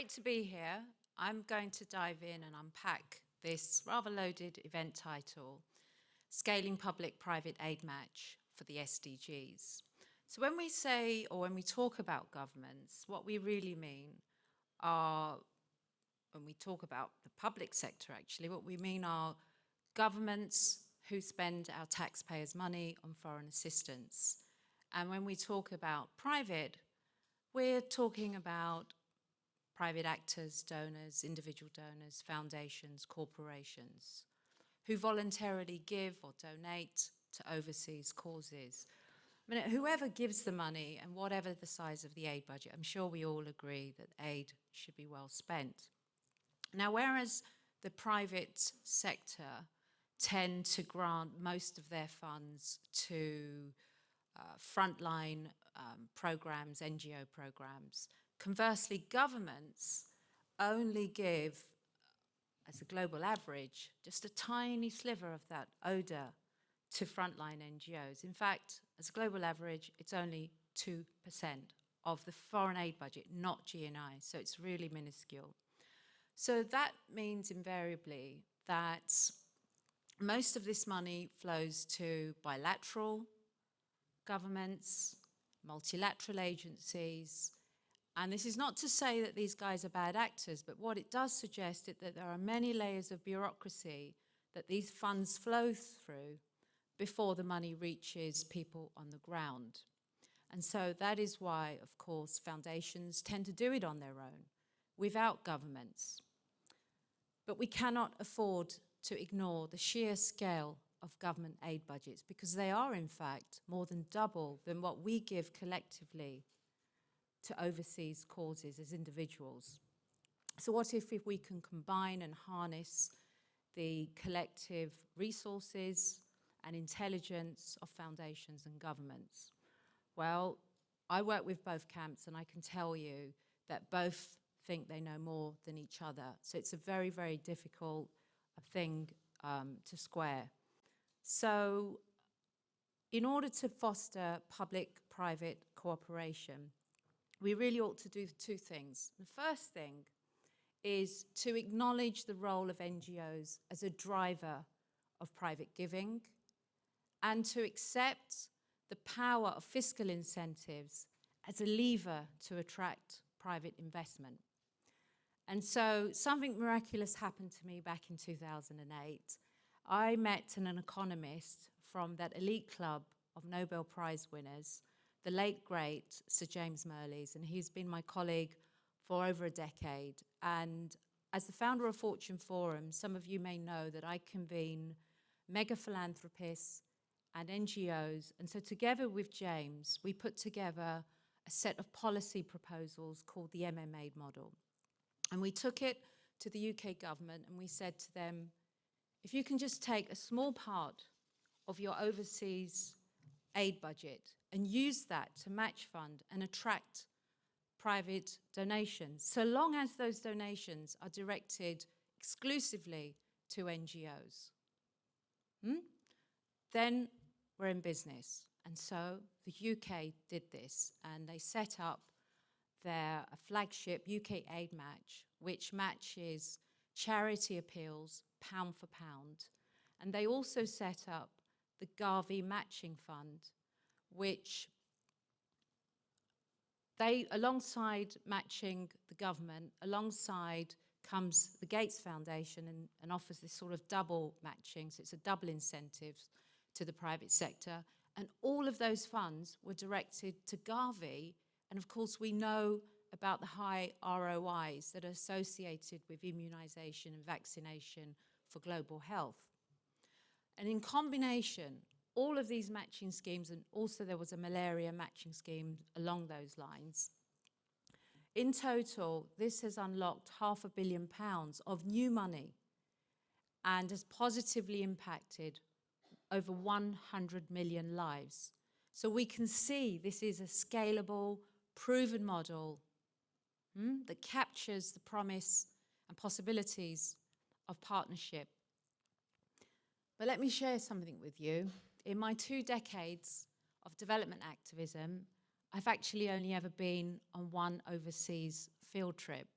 great to be here. I'm going to dive in and unpack this rather loaded event title, Scaling Public-Private Aid Match for the SDGs. So when we say, or when we talk about governments, what we really mean are, when we talk about the public sector actually, what we mean are governments who spend our taxpayers' money on foreign assistance. And when we talk about private, we're talking about private actors, donors, individual donors, foundations, corporations, who voluntarily give or donate to overseas causes. I mean, whoever gives the money and whatever the size of the aid budget, I'm sure we all agree that aid should be well spent. Now, whereas the private sector tend to grant most of their funds to frontline programs, NGO programs, conversely, governments only give, as a global average, just a tiny sliver of that oda to frontline NGOs. In fact, as a global average, it's only 2% of the foreign aid budget, not GNI, so it's really minuscule. So that means invariably that most of this money flows to bilateral governments, multilateral agencies, and this is not to say that these guys are bad actors, but what it does suggest is that there are many layers of bureaucracy that these funds flow through before the money reaches people on the ground. And so that is why, of course, foundations tend to do it on their own, without governments. But we cannot afford to ignore the sheer scale of government aid budgets, because they are, in fact, more than double than what we give collectively to overseas causes as individuals. So what if we can combine and harness the collective resources and intelligence of foundations and governments? Well, I work with both camps, and I can tell you that both think they know more than each other. So it's a very, very difficult thing to square. So in order to foster public-private cooperation, we really ought to do two things. The first thing is to acknowledge the role of NGOs as a driver of private giving, and to accept the power of fiscal incentives as a lever to attract private investment. And so something miraculous happened to me back in 2008. I met an economist from that elite club of Nobel Prize winners, the late, great Sir James Mirrlees, and he's been my colleague for over a decade. And as the founder of Fortune Forum, some of you may know that I convene mega philanthropists and NGOs. And so together with James, we put together a set of policy proposals called the MMA model. And we took it to the UK government and we said to them, if you can just take a small part of your overseas aid budget and use that to match fund and attract private donations, so long as those donations are directed exclusively to NGOs, then we're in business. And so the UK did this, and they set up their flagship UK Aid Match, which matches charity appeals pound for pound. And they also set up the GAVI matching fund, which they, alongside matching the government, alongside comes the Gates Foundation and offers this sort of double matching, so it's a double incentive to the private sector. And all of those funds were directed to GAVI, and of course we know about the high ROIs that are associated with immunization and vaccination for global health. And in combination, all of these matching schemes, and also there was a malaria matching scheme along those lines, in total, this has unlocked £500 million of new money and has positively impacted over 100 million lives. So we can see this is a scalable, proven model that captures the promise and possibilities of partnership. But let me share something with you. In my 2 decades of development activism, I've actually only ever been on one overseas field trip.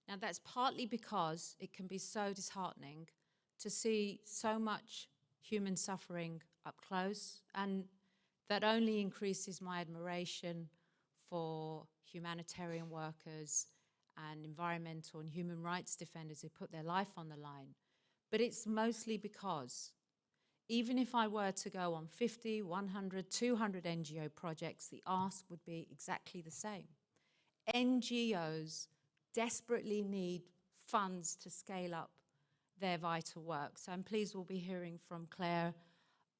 Now, that's partly because it can be so disheartening to see so much human suffering up close, and that only increases my admiration for humanitarian workers and environmental and human rights defenders who put their life on the line. But it's mostly because even if I were to go on 50, 100, 200 NGO projects, the ask would be exactly the same. NGOs desperately need funds to scale up their vital work. So I'm pleased we'll be hearing from Claire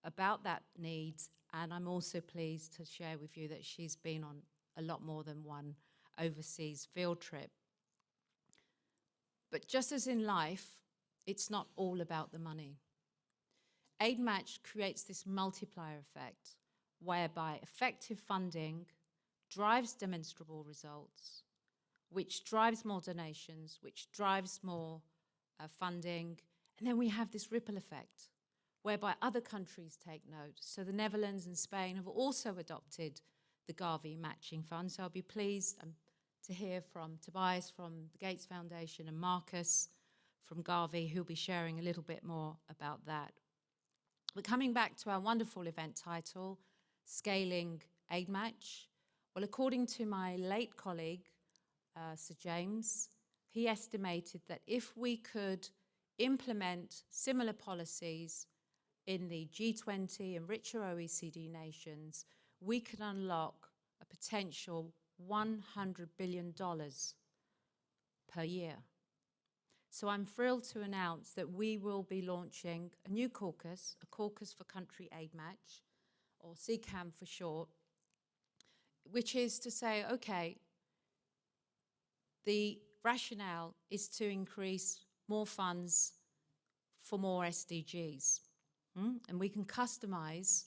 about that need, and I'm also pleased to share with you that she's been on a lot more than one overseas field trip. But just as in life, it's not all about the money. Aid Match creates this multiplier effect whereby effective funding drives demonstrable results, which drives more donations, which drives more funding, and then we have this ripple effect whereby other countries take note. So the Netherlands and Spain have also adopted the GAVI matching fund. So I'll be pleased to hear from Tobias from the Gates Foundation and Markus from GAVI, who'll be sharing a little bit more about that. But coming back to our wonderful event title, Scaling Aid Match, well, according to my late colleague, Sir James, he estimated that if we could implement similar policies in the G20 and richer OECD nations, we could unlock a potential $100 billion per year. So I'm thrilled to announce that we will be launching a new caucus, a caucus for country aid match, or CCAM for short, which is to say, okay, the rationale is to increase more funds for more SDGs. And we can customize,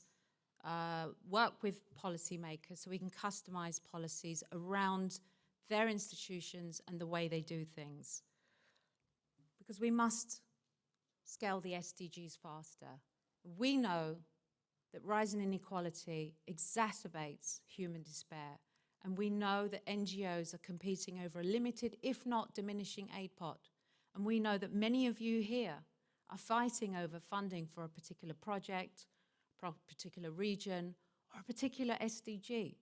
work with policymakers so we can customize policies around their institutions and the way they do things. Because we must scale the SDGs faster. We know that rising inequality exacerbates human despair. And we know that NGOs are competing over a limited, if not diminishing, aid pot. And we know that many of you here are fighting over funding for a particular project, a particular region, or a particular SDG.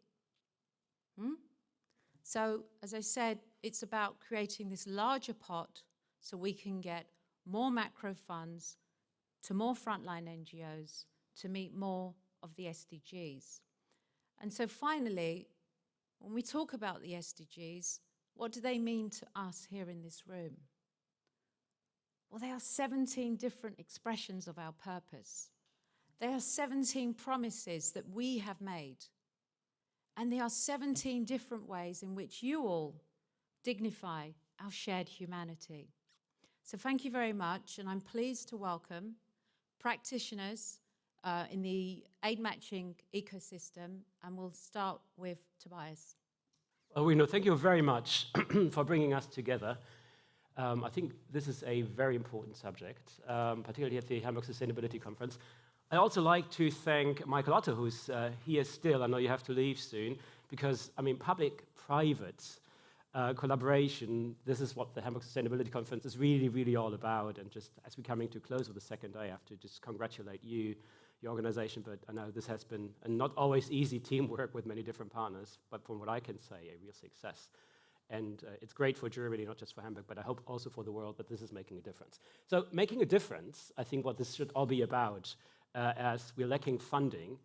So, as I said, it's about creating this larger pot so we can get more macro funds to more frontline NGOs to meet more of the SDGs. And so finally, when we talk about the SDGs, what do they mean to us here in this room? Well, they are 17 different expressions of our purpose. They are 17 promises that we have made. And they are 17 different ways in which you all dignify our shared humanity. So thank you very much, and I'm pleased to welcome practitioners in the aid matching ecosystem, and we'll start with Tobias. Well, Renu, thank you very much for bringing us together. I think this is a very important subject, particularly at the Hamburg Sustainability Conference. I'd also like to thank Michael Otto, who's here still. I know you have to leave soon, because, I mean, public-private collaboration, this is what the Hamburg Sustainability Conference is really, really all about. And just as we're coming to close of the second day, I have to just congratulate you, your organization, but I know this has been a not always easy teamwork with many different partners, but from what I can say, a real success. And it's great for Germany, not just for Hamburg, but I hope also for the world that this is making a difference. So making a difference, I think what this should all be about, as we're lacking funding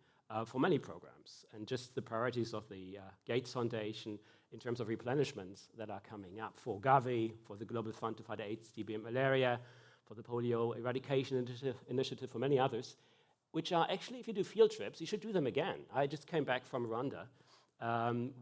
for many programs, and just the priorities of the Gates Foundation in terms of replenishments that are coming up for GAVI, for the Global Fund to Fight AIDS, TB, and Malaria, for the Polio Eradication Initiative, for many others, which are actually, if you do field trips, you should do them again. I just came back from Rwanda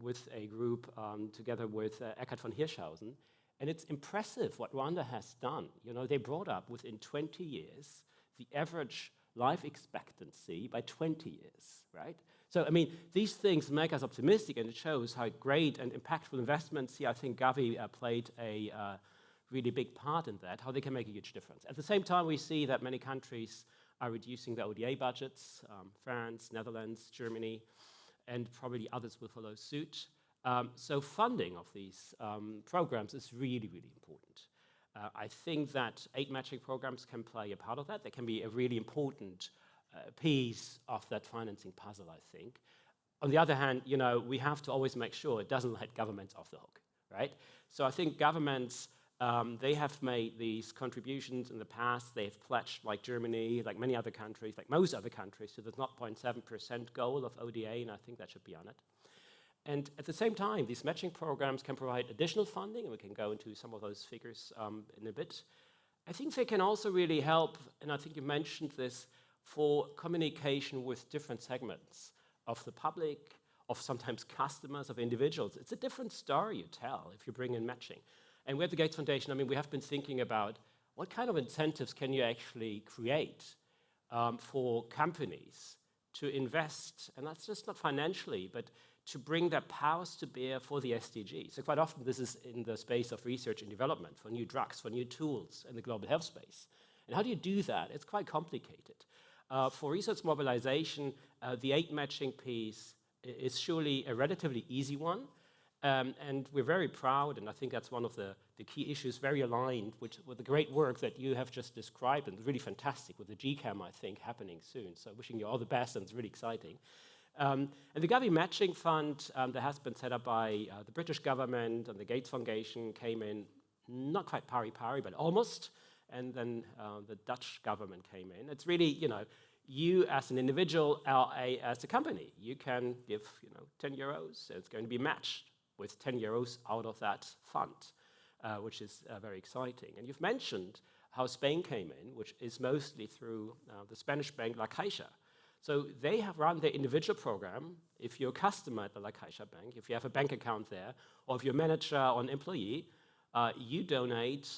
with a group together with Eckhard von Hirschhausen, and it's impressive what Rwanda has done. You know, they brought up within 20 years the average life expectancy by 20 years, right? So, I mean, these things make us optimistic, and it shows how great and impactful investments here. I think GAVI played a really big part in that, how they can make a huge difference. At the same time, we see that many countries are reducing their ODA budgets, France, Netherlands, Germany, and probably others will follow suit. So funding of these programs is really, really important. I think that aid matching programs can play a part of that. They can be a really important piece of that financing puzzle, I think. On the other hand, we have to always make sure it doesn't let governments off the hook, right? So I think governments, they have made these contributions in the past. They've pledged, like Germany, like many other countries, like most other countries, to the 0.7% goal of ODA, and I think that should be on it. And at the same time, these matching programs can provide additional funding, and we can go into some of those figures in a bit. I think they can also really help, and I think you mentioned this, for communication with different segments of the public, of sometimes customers, of individuals. It's a different story you tell if you bring in matching. And we at the Gates Foundation, I mean, we have been thinking about what kind of incentives can you actually create for companies to invest, and that's just not financially, but to bring their powers to bear for the SDGs. So quite often this is in the space of research and development for new drugs, for new tools in the global health space. And how do you do that? It's quite complicated. For research mobilization, the aid matching piece is surely a relatively easy one. And we're very proud, and I think that's one of the key issues, very aligned with the great work that you have just described, and really fantastic with the GCAM, I think, happening soon. So wishing you all the best, and it's really exciting. And the GAVI Matching Fund that has been set up by the British government and the Gates Foundation came in, not quite pari-pari, but almost, and then the Dutch government came in. It's really, you as an individual, as a company, you can give 10 euros, it's going to be matched with 10 euros out of that fund, which is very exciting. And you've mentioned how Spain came in, which is mostly through the Spanish bank La Caixa. So they have run their individual program. If you're a customer at the La Caixa bank, if you have a bank account there, or if you're a manager or an employee, you donate,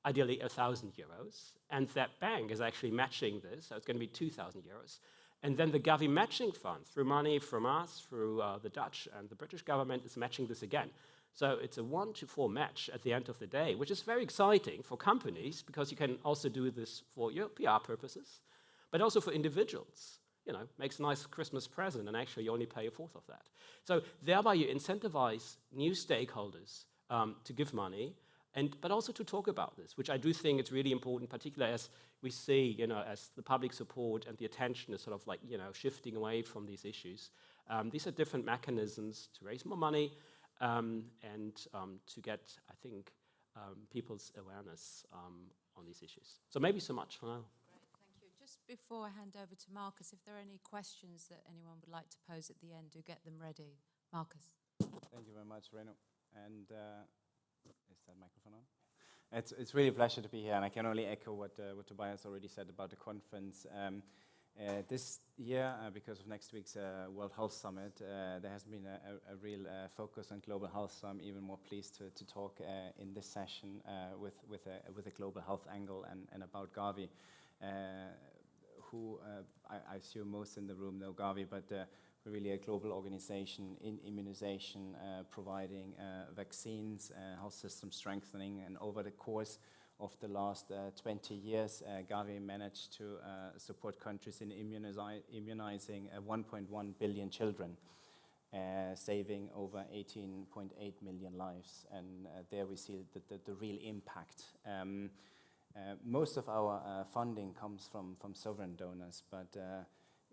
ideally 1,000 euros, and that bank is actually matching this, so it's going to be 2,000 euros. And then the GAVI Matching Fund, through money from us, through the Dutch and the British government, is matching this again. So it's a 1-to-4 match at the end of the day, which is very exciting for companies, because you can also do this for your PR purposes, but also for individuals. Makes a nice Christmas present, and actually you only pay a fourth of that. So thereby you incentivize new stakeholders to give money, but also to talk about this, which I do think is really important, particularly as we see, as the public support and the attention is sort of like, shifting away from these issues. These are different mechanisms to raise more money and to get, I think, people's awareness on these issues. So maybe so much for now. Just before I hand over to Markus, if there are any questions that anyone would like to pose at the end, do get them ready. Markus. Thank you very much, Renu. And is that microphone on? It's really a pleasure to be here, and I can only echo what Tobias already said about the conference. This year, because of next week's World Health Summit, there has been a real focus on global health, so I'm even more pleased to talk in this session with a global health angle and about GAVI. Who I assume most in the room know GAVI, but we're really a global organization in immunization, providing vaccines, health system strengthening, and over the course of the last 20 years, GAVI managed to support countries in immunizing 1.1 billion children, saving over 18.8 million lives, and there we see the real impact. Most of our funding comes from sovereign donors, but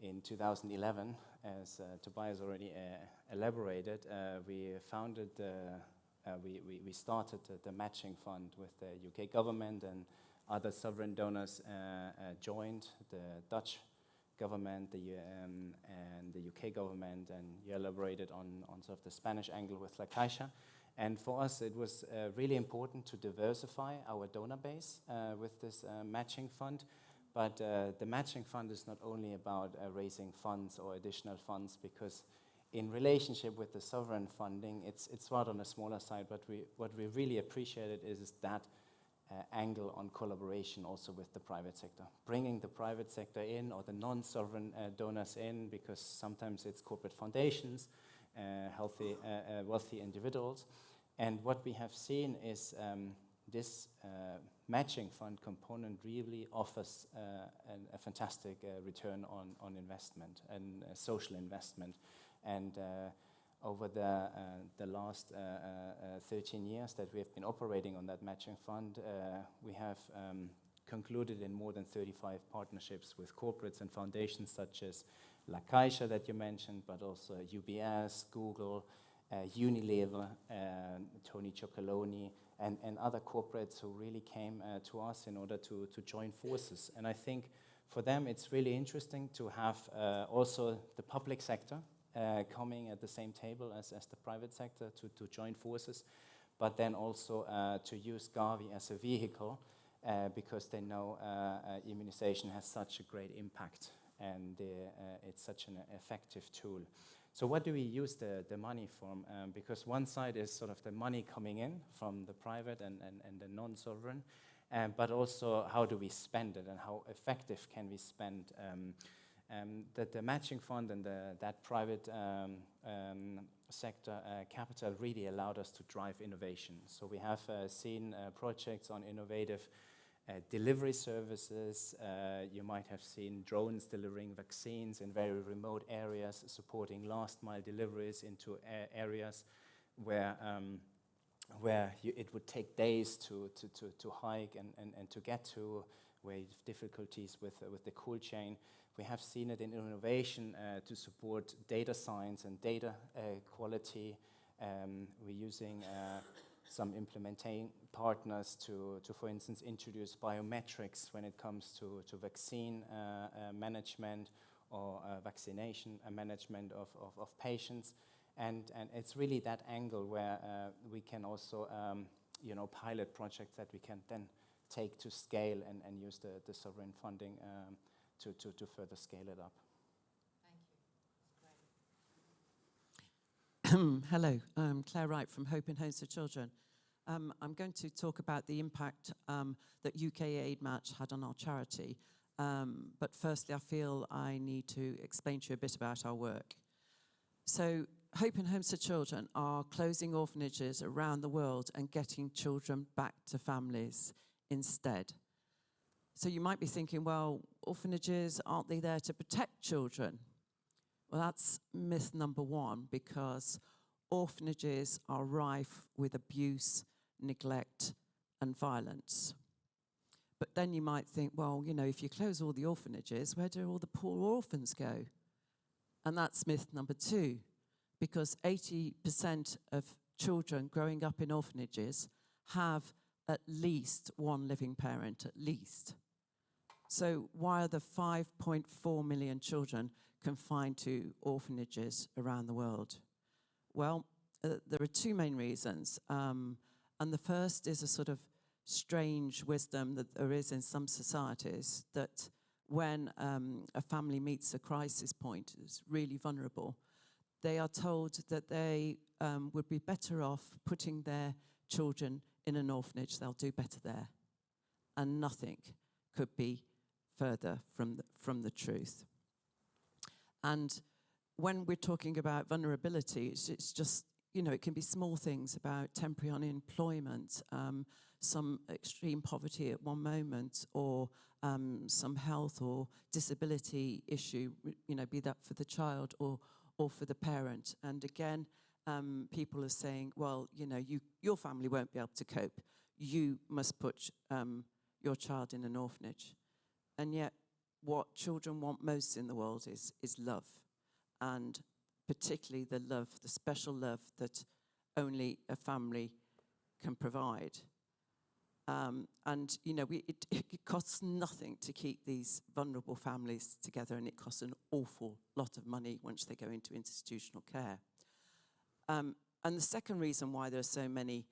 in 2011, as Tobias already elaborated, we started the matching fund with the UK government, and other sovereign donors joined, the Dutch government and the UK government, and you elaborated on sort of the Spanish angle with La Caixa. And for us, it was really important to diversify our donor base with this matching fund. But the matching fund is not only about raising funds or additional funds, because in relationship with the sovereign funding, it's rather on a smaller side, but what we really appreciated is that angle on collaboration also with the private sector. Bringing the private sector in, or the non-sovereign donors in, because sometimes it's corporate foundations, wealthy individuals. And what we have seen is this matching fund component really offers a fantastic return on investment and social investment. And over the last 13 years that we have been operating on that matching fund, we have concluded in more than 35 partnerships with corporates and foundations such as La Caixa that you mentioned, but also UBS, Google, Unilever, Tony Chocoloni, and other corporates who really came to us in order to join forces. And I think for them it's really interesting to have also the public sector coming at the same table as the private sector to join forces, but then also to use GAVI as a vehicle because they know immunization has such a great impact and it's such an effective tool. So what do we use the money from? Because one side is sort of the money coming in from the private and the non-sovereign, but also how do we spend it and how effective can we spend that the matching fund and that private sector capital really allowed us to drive innovation. So we have seen projects on innovative delivery services. You might have seen drones delivering vaccines in very remote areas, supporting last mile deliveries into areas where it would take days to hike and to get to, where you have difficulties with the cold chain. We have seen it in innovation to support data science and data quality. We're using some implementing partners to, for instance, introduce biometrics when it comes to vaccine management or vaccination management of patients. And it's really that angle where we can also pilot projects that we can then take to scale and use the sovereign funding to further scale it up. Thank you. Hello, I'm Claire Wright from Hope in Homes for Children. I'm going to talk about the impact that UK Aid Match had on our charity. But firstly, I feel I need to explain to you a bit about our work. So Hope in Homes for Children are closing orphanages around the world and getting children back to families instead. So you might be thinking, well, orphanages, aren't they there to protect children? Well, that's myth number one, because orphanages are rife with abuse, neglect, and violence. But then you might think, well, if you close all the orphanages, where do all the poor orphans go? And that's myth number two, because 80% of children growing up in orphanages have at least one living parent, at least. So why are there 5.4 million children confined to orphanages around the world? Well, there are two main reasons. And the first is a sort of strange wisdom that there is in some societies, that when a family meets a crisis point, is really vulnerable, they are told that they would be better off putting their children in an orphanage. They'll do better there. And nothing could be further from the truth. And when we're talking about vulnerability, it's just, it can be small things about temporary unemployment, some extreme poverty at one moment, or some health or disability issue, be that for the child or for the parent. And again, people are saying, well, your family won't be able to cope. You must put your child in an orphanage. And yet, what children want most in the world is love. And particularly the special love that only a family can provide. It costs nothing to keep these vulnerable families together, and it costs an awful lot of money once they go into institutional care. And the second reason why there are so many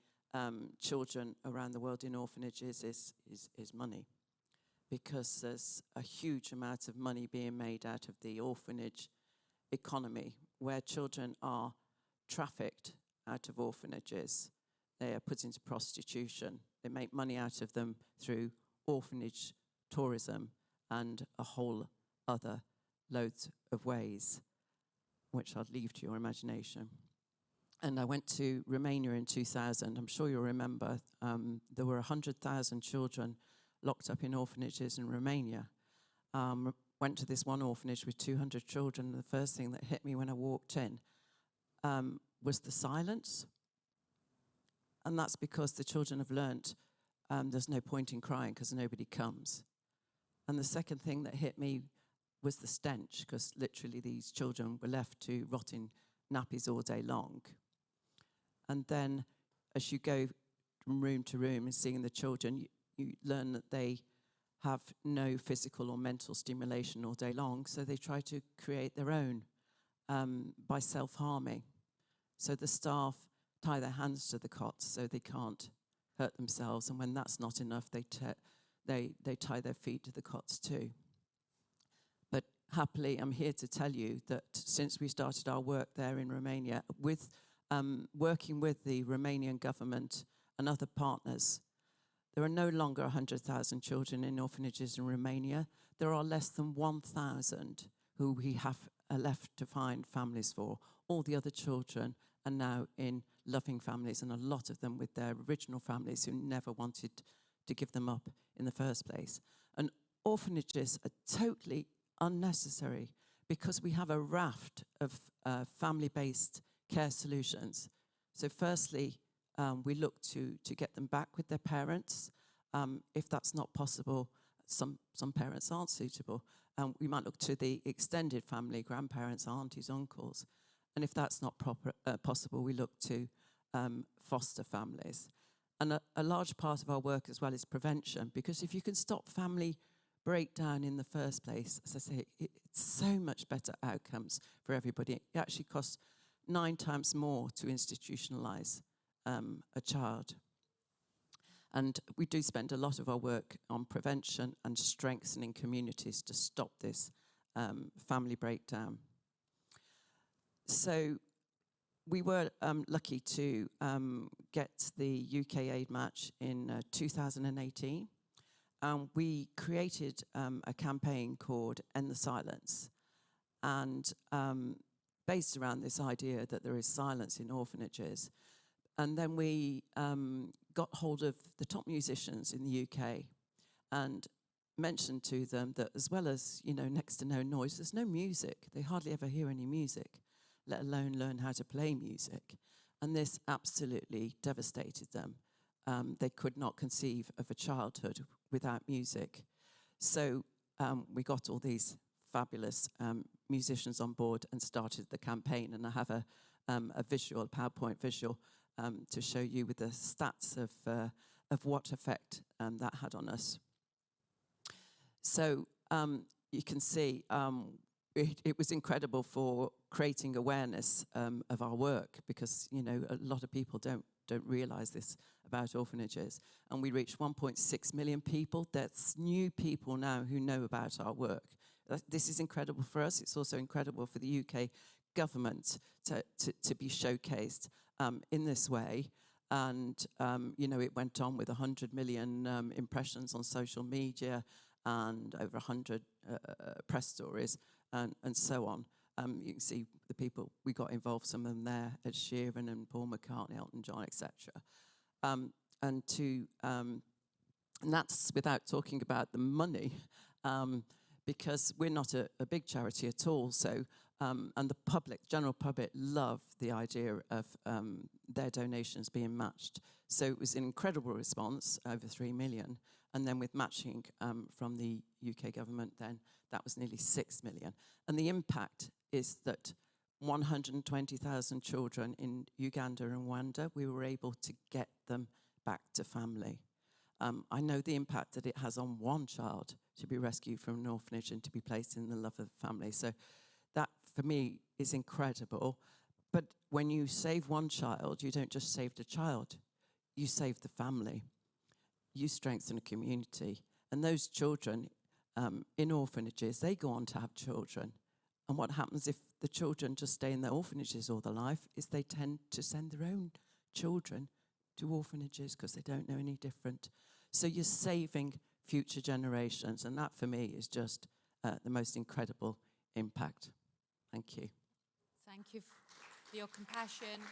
children around the world in orphanages is money, because there's a huge amount of money being made out of the orphanage economy, where children are trafficked out of orphanages. They are put into prostitution. They make money out of them through orphanage tourism and a whole other loads of ways, which I'll leave to your imagination. And I went to Romania in 2000. I'm sure you'll remember there were 100,000 children locked up in orphanages in Romania. Went to this one orphanage with 200 children, and the first thing that hit me when I walked in, was the silence. And that's because the children have learnt there's no point in crying because nobody comes. And the second thing that hit me was the stench, because literally these children were left to rot in nappies all day long. And then as you go from room to room and seeing the children, you learn that they have no physical or mental stimulation all day long, so they try to create their own by self-harming. So the staff tie their hands to the cots so they can't hurt themselves, and when that's not enough, they tie their feet to the cots too. But happily, I'm here to tell you that since we started our work there in Romania, with working with the Romanian government and other partners, there are no longer 100,000 children in orphanages in Romania. There are less than 1,000 who we have left to find families for. All the other children are now in loving families, and a lot of them with their original families who never wanted to give them up in the first place. And orphanages are totally unnecessary because we have a raft of family-based care solutions. So firstly, we look to get them back with their parents. If that's not possible, some parents aren't suitable. We might look to the extended family, grandparents, aunties, uncles. And if that's not possible, we look to foster families. And a large part of our work as well is prevention, because if you can stop family breakdown in the first place, as I say, it's so much better outcomes for everybody. It actually costs 9 times more to institutionalize a child. And we do spend a lot of our work on prevention and strengthening communities to stop this family breakdown. So we were lucky to get the UK aid match in 2018. We created a campaign called End the Silence, and based around this idea that there is silence in orphanages. And then we got hold of the top musicians in the UK and mentioned to them that as well as, next to no noise, there's no music. They hardly ever hear any music, let alone learn how to play music. And this absolutely devastated them. They could not conceive of a childhood without music. So we got all these fabulous musicians on board and started the campaign. And I have a PowerPoint visual, to show you with the stats of what effect that had on us. So you can see it was incredible for creating awareness of our work, because a lot of people don't realise this about orphanages, and we reached 1.6 million people. That's new people now who know about our work. This is incredible for us. It's also incredible for the UK government to be showcased in this way. And it went on with 100 million impressions on social media and over 100 press stories and so on. You can see the people we got involved, some of them there, Ed Sheeran and Paul McCartney, Elton John, etc. And that's without talking about the money, because we're not a big charity at all. So, and the general public love the idea of their donations being matched. So it was an incredible response, over 3 million. And then with matching from the UK government, then that was nearly 6 million. And the impact is that 120,000 children in Uganda and Rwanda, we were able to get them back to family. I know the impact that it has on one child to be rescued from an orphanage and to be placed in the love of the family. So that, for me, is incredible. But when you save one child, you don't just save the child, you save the family. You strengthen a community. And those children in orphanages, they go on to have children. And what happens if the children just stay in their orphanages all their life is they tend to send their own children to orphanages because they don't know any different. So you're saving future generations, and that for me is just the most incredible impact. Thank you. Thank you for your compassion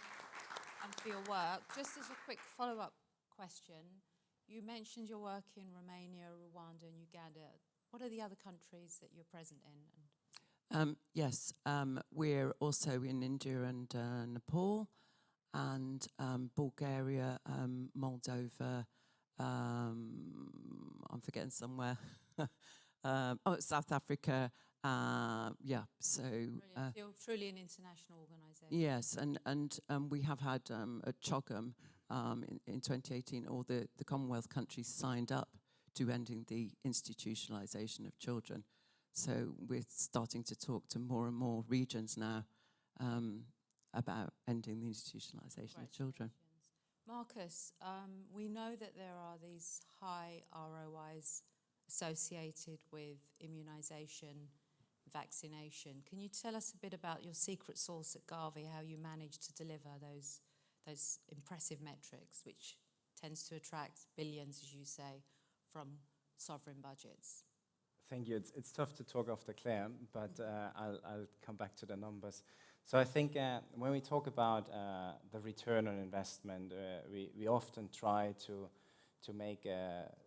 and for your work. Just as a quick follow-up question, you mentioned your work in Romania, Rwanda and Uganda. What are the other countries that you're present in? Yes, we're also in India and Nepal, and Bulgaria, Moldova, I'm forgetting somewhere. South Africa. Yeah, so Brilliant. You're truly an international organisation. yes, and we have had at CHOGM in 2018, all the Commonwealth countries signed up to ending the institutionalisation of children. So we're starting to talk to more and more regions now about ending the institutionalisation of children. Markus, we know that there are these high ROIs associated with immunisation, vaccination. Can you tell us a bit about your secret sauce at GAVI, how you manage to deliver those impressive metrics, which tends to attract billions, as you say, from sovereign budgets? Thank you. It's tough to talk after Claire, but I'll come back to the numbers. So I think when we talk about the return on investment, we often try to make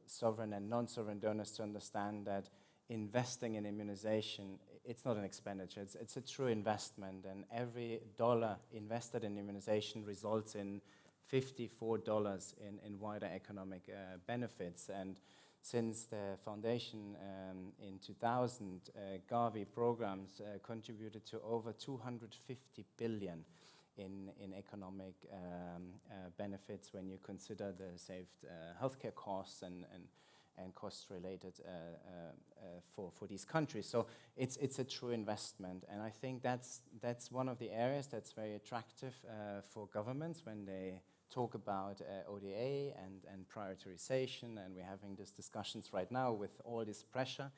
sovereign and non-sovereign donors to understand that investing in immunization, it's not an expenditure, it's a true investment, and every dollar invested in immunization results in $54 in wider economic benefits. And since the foundation in 2000, GAVI programs contributed to over 250 billion in economic benefits when you consider the saved healthcare costs and costs related for these countries. So it's a true investment, and I think that's one of the areas that's very attractive for governments when they talk about ODA and prioritization, and we're having these discussions right now with all this pressure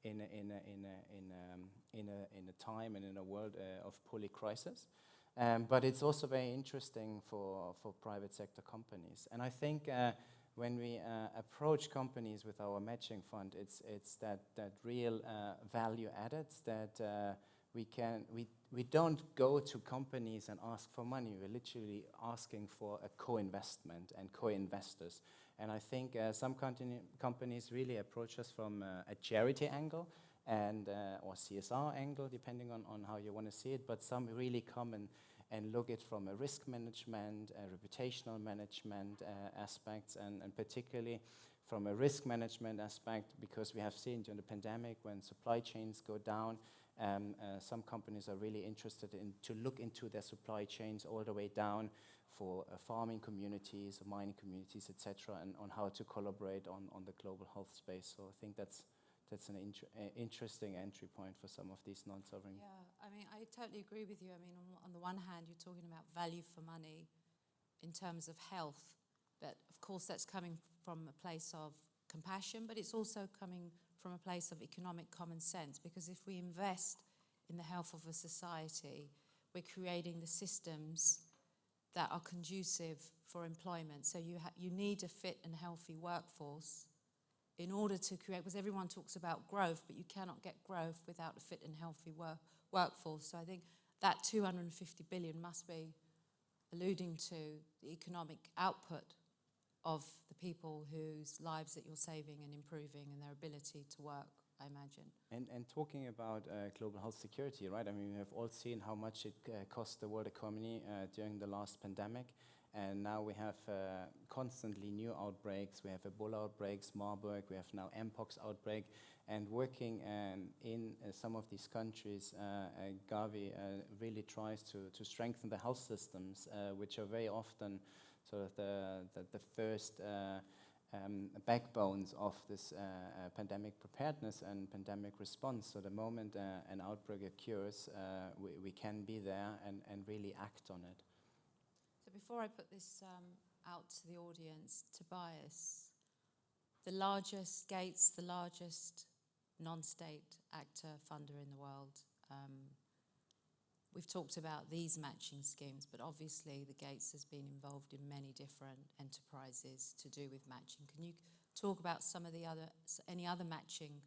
in a time and in a world of polycrisis. But it's also very interesting for private sector companies, and I think when we approach companies with our matching fund, it's that real value added that we don't go to companies and ask for money. We're literally asking for a co-investment and co-investors. And I think some companies really approach us from a charity angle and or CSR angle, depending on how you want to see it. But some really come and look at it from a risk management, a reputational management aspects, and particularly from a risk management aspect, because we have seen during the pandemic when supply chains go down, some companies are really interested to look into their supply chains all the way down for farming communities, mining communities, etc., and on how to collaborate on the global health space. So I think that's an interesting entry point for some of these non-sovereign. Yeah, I mean, I totally agree with you. I mean, on the one hand, you're talking about value for money in terms of health, but of course that's coming from a place of compassion, but it's also coming from a place of economic common sense, because if we invest in the health of a society, we're creating the systems that are conducive for employment. So you need a fit and healthy workforce in order to create, because everyone talks about growth, but you cannot get growth without a fit and healthy workforce. So I think that 250 billion must be alluding to the economic output of the people whose lives that you're saving and improving and their ability to work, I imagine. And talking about global health security, right? I mean, we have all seen how much it cost the world economy during the last pandemic. And now we have constantly new outbreaks. We have Ebola outbreaks, Marburg, we have now Mpox outbreak. And working in some of these countries, GAVI really tries to strengthen the health systems, which are very often sort of the first backbones of this pandemic preparedness and pandemic response. So the moment an outbreak occurs, we can be there and really act on it. So before I put this out to the audience, Tobias, the largest Gates, the largest non-state actor funder in the world. We've talked about these matching schemes, but obviously the Gates has been involved in many different enterprises to do with matching. Can you talk about any other matching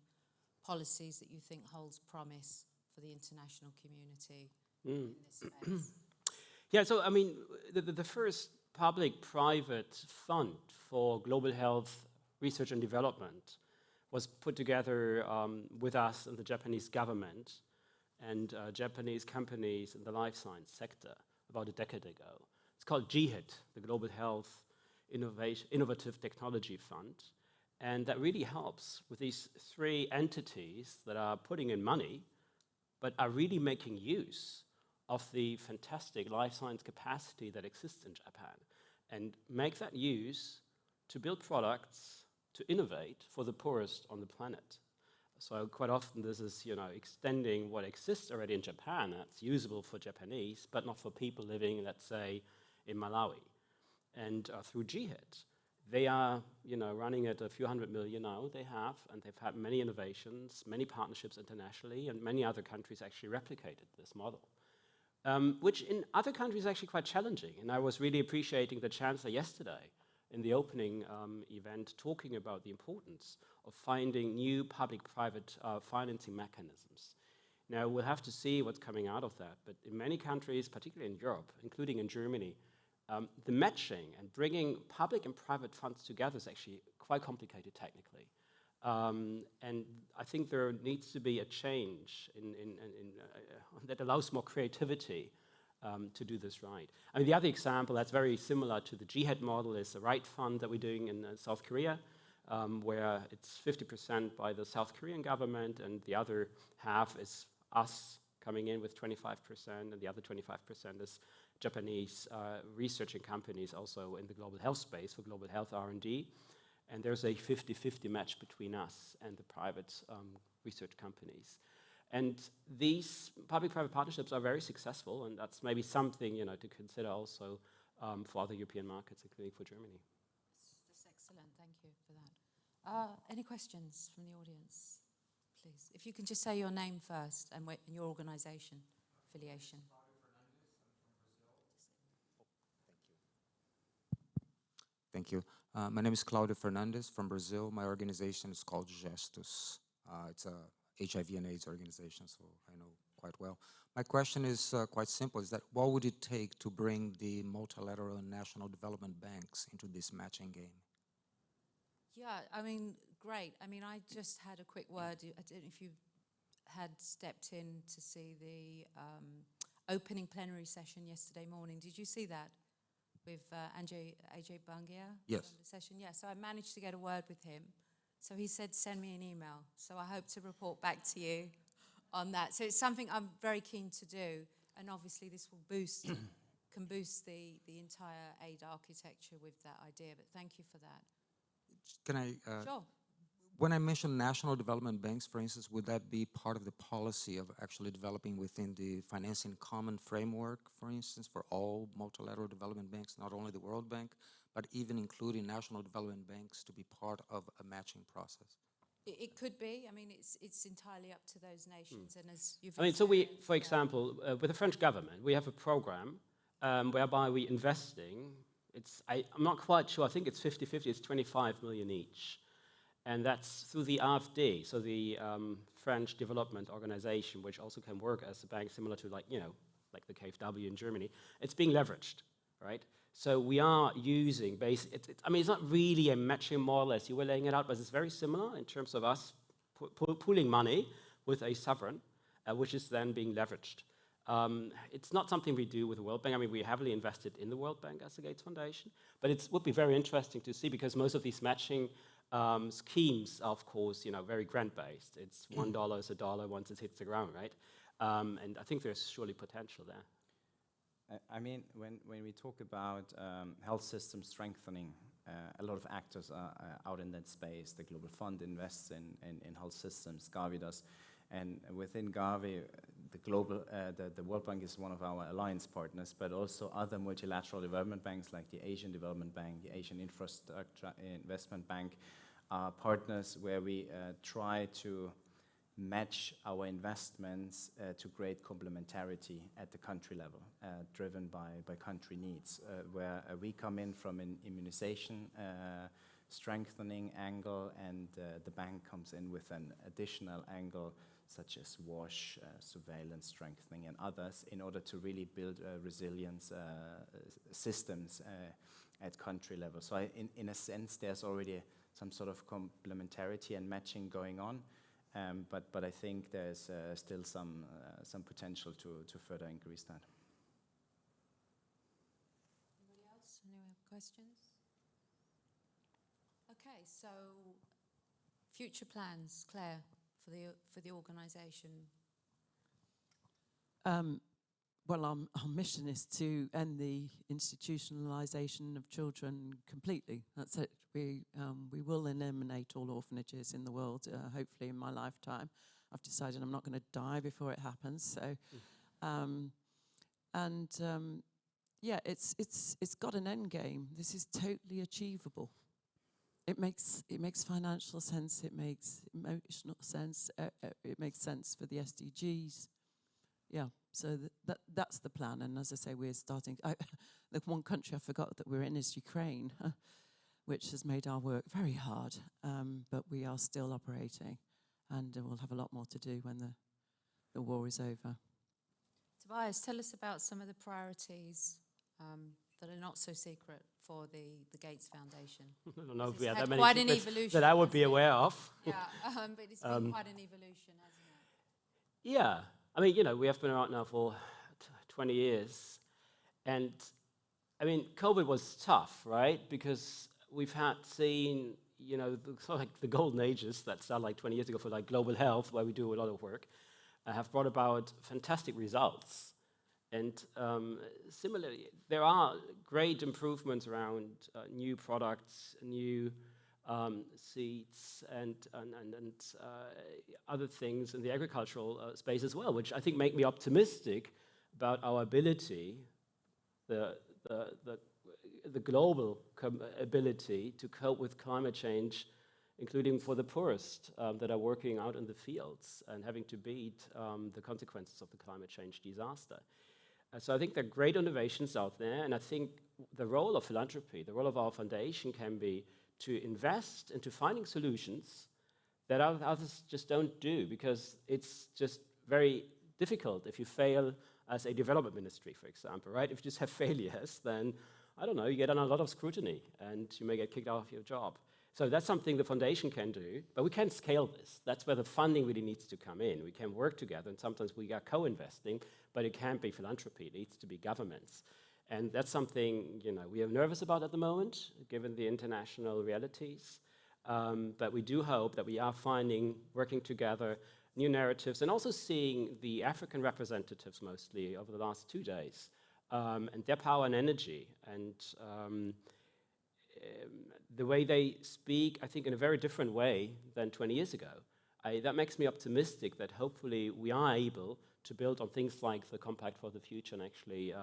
policies that you think holds promise for the international community in this space? Yeah, so I mean, the first public-private fund for global health research and development was put together with us and the Japanese government and Japanese companies in the life science sector about a decade ago. It's called GHIT, the Global Health Innovative Technology Fund. And that really helps with these three entities that are putting in money, but are really making use of the fantastic life science capacity that exists in Japan, and make that use to build products, to innovate for the poorest on the planet. So quite often this is, extending what exists already in Japan that's usable for Japanese, but not for people living, let's say, in Malawi. And through GHIT, they are, running at a few hundred million now and they've had many innovations, many partnerships internationally, and many other countries actually replicated this model. Which in other countries is actually quite challenging. And I was really appreciating the Chancellor yesterday in the opening event talking about the importance of finding new public-private financing mechanisms. Now, we'll have to see what's coming out of that, but in many countries, particularly in Europe, including in Germany, the matching and bringing public and private funds together is actually quite complicated technically. And I think there needs to be a change that allows more creativity to do this right. I mean, the other example that's very similar to the GHIT model is the Wright fund that we're doing in South Korea, where it's 50% by the South Korean government, and the other half is us coming in with 25%, and the other 25% is Japanese researching companies also in the global health space for global health R&D. And there's a 50-50 match between us and the private research companies. And these public-private partnerships are very successful, and that's maybe something to consider also for other European markets, including for Germany. That's excellent. Thank you for that. Any questions from the audience, please? If you can just say your name first and your organisation affiliation. Thank you. My name is Claudio Fernandez from Brazil. My organization is called Gestus. It's a HIV and AIDS organization, so I know quite well. My question is quite simple, is that what would it take to bring the multilateral and national development banks into this matching game? Yeah, I mean, great. I mean, I just had a quick word. I don't know if you had stepped in to see the opening plenary session yesterday morning. Did you see that? With Ajay Bangia? Yes. The session, yeah. So I managed to get a word with him. So he said, send me an email. So I hope to report back to you on that. So it's something I'm very keen to do. And obviously this will can boost the entire aid architecture with that idea. But thank you for that. Can I? Sure. When I mention national development banks, for instance, would that be part of the policy of actually developing within the financing common framework, for instance, for all multilateral development banks, not only the World Bank, but even including national development banks to be part of a matching process? It could be. I mean, it's entirely up to those nations. And as you've so we, for example, with the French government, we have a program whereby we're investing. I'm not quite sure. I think it's 50-50. It's 25 million each. And that's through the AfD, so the French Development Organization, which also can work as a bank similar to like the KfW in Germany. It's being leveraged, right? So we are using I mean, it's not really a matching model as you were laying it out, but it's very similar in terms of us pooling money with a sovereign, which is then being leveraged. It's not something we do with the World Bank. I mean, we heavily invested in the World Bank as a Gates Foundation, but it would be very interesting to see, because most of these matching schemes are, of course, very grant-based. It's $1 is $1 once it hits the ground, right? And I think there's surely potential there. I mean, when we talk about health system strengthening, a lot of actors are out in that space. The Global Fund invests in health systems, GAVI does. And within GAVI, the World Bank is one of our alliance partners, but also other multilateral development banks like the Asian Development Bank, the Asian Infrastructure Investment Bank are partners where we try to match our investments to create complementarity at the country level, driven by country needs, where we come in from an immunization strengthening angle, and the bank comes in with an additional angle such as WASH, surveillance strengthening, and others, in order to really build resilience systems at country level. So in a sense, there's already some sort of complementarity and matching going on. But I think there's still some potential to further increase that. Anybody else? Any questions? Okay, so future plans, Claire, for the organisation. Well, our mission is to end the institutionalisation of children completely. That's it. We will eliminate all orphanages in the world, hopefully in my lifetime. I've decided I'm not going to die before it happens. So, yeah, it's got an end game. This is totally achievable. It makes financial sense. It makes emotional sense. It makes sense for the SDGs. Yeah, so that's the plan. And as I say, we're starting. The one country I forgot that we're in is Ukraine, which has made our work very hard. But we are still operating, and we'll have a lot more to do when the war is over. Tobias, tell us about some of the priorities that are not so secret for the Gates Foundation. I don't know if we It's have that had many quite an secrets evolution, that I would be hasn't it? aware of. Yeah, but it's been quite an evolution, hasn't it? Yeah, I mean, you know, we have been around now for 20 years, and I mean, COVID was tough, right? Because we've seen, you know, sort of like the golden ages that started like 20 years ago for like global health, where we do a lot of work, have brought about fantastic results. And similarly, there are great improvements around new products, new seeds, and other things in the agricultural space as well, which I think make me optimistic about our ability, the global ability to cope with climate change, including for the poorest that are working out in the fields and having to beat the consequences of the climate change disaster. So I think there are great innovations out there, and I think the role of philanthropy, the role of our foundation can be to invest into finding solutions that others just don't do, because it's just very difficult if you fail as a development ministry, for example, right? If you just have failures, then, I don't know, you get on a lot of scrutiny and you may get kicked out of your job. So that's something the foundation can do, but we can't scale this. That's where the funding really needs to come in. We can work together, and sometimes we are co-investing, but it can't be philanthropy. It needs to be governments. And that's something, you know, we are nervous about at the moment, given the international realities. But we do hope that we are working together, new narratives, and also seeing the African representatives mostly over the last 2 days, and their power and energy, and the way they speak, I think, in a very different way than 20 years ago. That makes me optimistic that hopefully we are able to build on things like the Compact for the Future and actually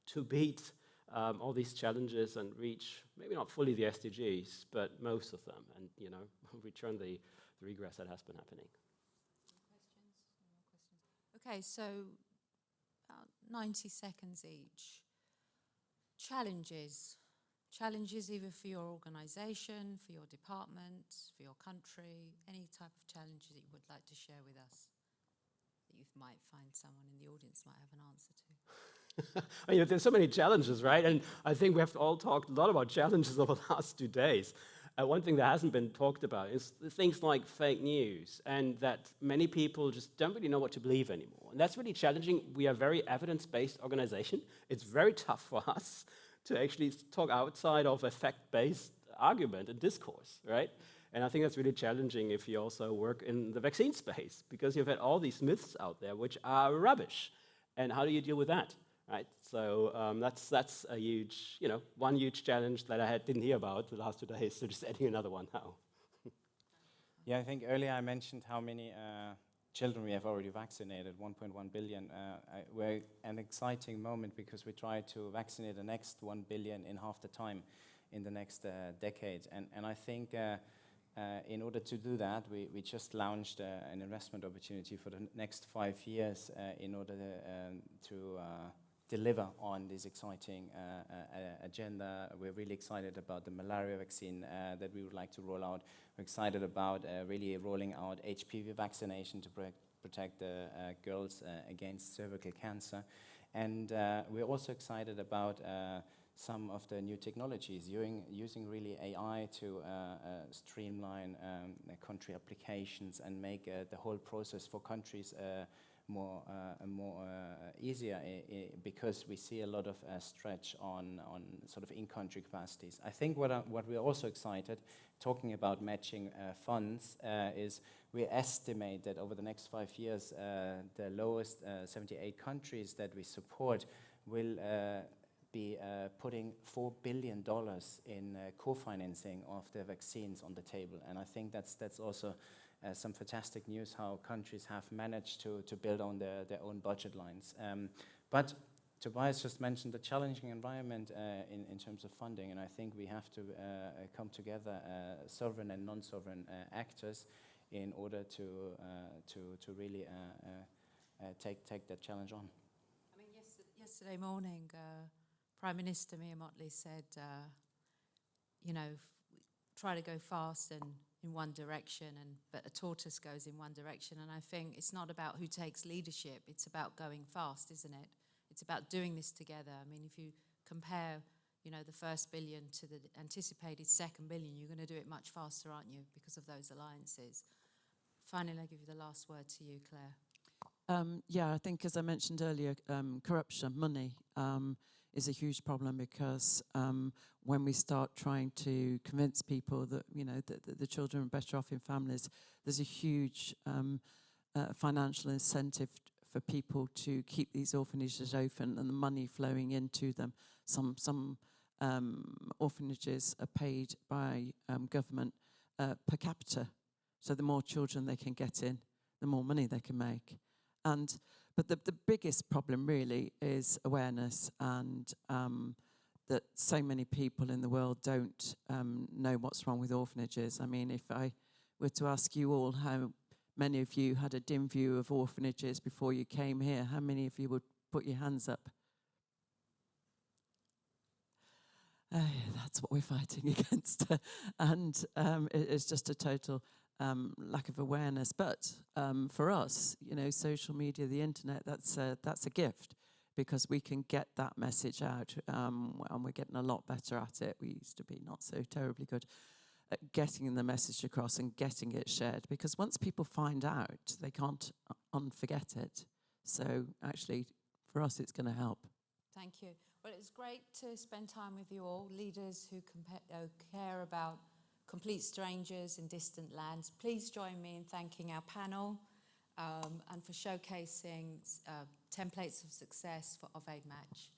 to beat all these challenges and reach, maybe not fully the SDGs, but most of them, and, you know, return the regress that has been happening. Okay, so about 90 seconds each. Challenges either for your organisation, for your department, for your country, any type of challenges that you would like to share with us that you might find someone in the audience might have an answer to. I mean, there's so many challenges, right? And I think we have all talked a lot about challenges over the last 2 days. One thing that hasn't been talked about is things like fake news, and that many people just don't really know what to believe anymore. And that's really challenging. We are a very evidence-based organization. It's very tough for us to actually talk outside of a fact-based argument and discourse, right? And I think that's really challenging if you also work in the vaccine space, because you've had all these myths out there which are rubbish. And how do you deal with that, right? So that's a huge, you know, one huge challenge that I didn't hear about the last 2 days, so just adding another one now. Yeah, I think earlier I mentioned how many children we have already vaccinated, 1.1 billion. We're an exciting moment because we try to vaccinate the next 1 billion in half the time in the next decade. And I think in order to do that, we just launched an investment opportunity for the next 5 years in order to deliver on this exciting agenda. We're really excited about the malaria vaccine that we would like to roll out. We're excited about really rolling out HPV vaccination to protect girls against cervical cancer. And we're also excited about some of the new technologies, using really AI to streamline country applications and make the whole process for countries more easier, because we see a lot of stretch on sort of in-country capacities. I think what we're also excited, talking about matching funds, is we estimate that over the next 5 years, the lowest 78 countries that we support will be putting $4 billion in co-financing of the vaccines on the table. And I think that's also some fantastic news, how countries have managed to build on their own budget lines. But Tobias just mentioned the challenging environment in terms of funding, and I think we have to come together, sovereign and non-sovereign actors, in order to really take that challenge on. I mean, yesterday morning, Prime Minister Mia Mottley said, you know, try to go fast and in one direction, but a tortoise goes in one direction. And I think it's not about who takes leadership, it's about going fast, isn't it? It's about doing this together. I mean, if you compare, you know, the first billion to the anticipated second billion, you're going to do it much faster, aren't you, because of those alliances. Finally, I'll give you the last word to you, Claire. Yeah, I think, as I mentioned earlier, corruption, money, is a huge problem, because when we start trying to convince people that, you know, that the children are better off in families, there's a huge financial incentive for people to keep these orphanages open and the money flowing into them. Some orphanages are paid by government per capita, so the more children they can get in, the more money they can make. But the biggest problem really is awareness, and that so many people in the world don't know what's wrong with orphanages. I mean, if I were to ask you all how many of you had a dim view of orphanages before you came here, how many of you would put your hands up? That's what we're fighting against. And it's just a total lack of awareness. But for us, you know, social media, the internet, that's a gift, because we can get that message out, and we're getting a lot better at it. We used to be not so terribly good at getting the message across and getting it shared, because once people find out, they can't unforget it. So actually, for us, it's going to help. Thank you. Well, it was great to spend time with you all, leaders who care about complete strangers in distant lands. Please join me in thanking our panel and for showcasing templates of success of Aid Match.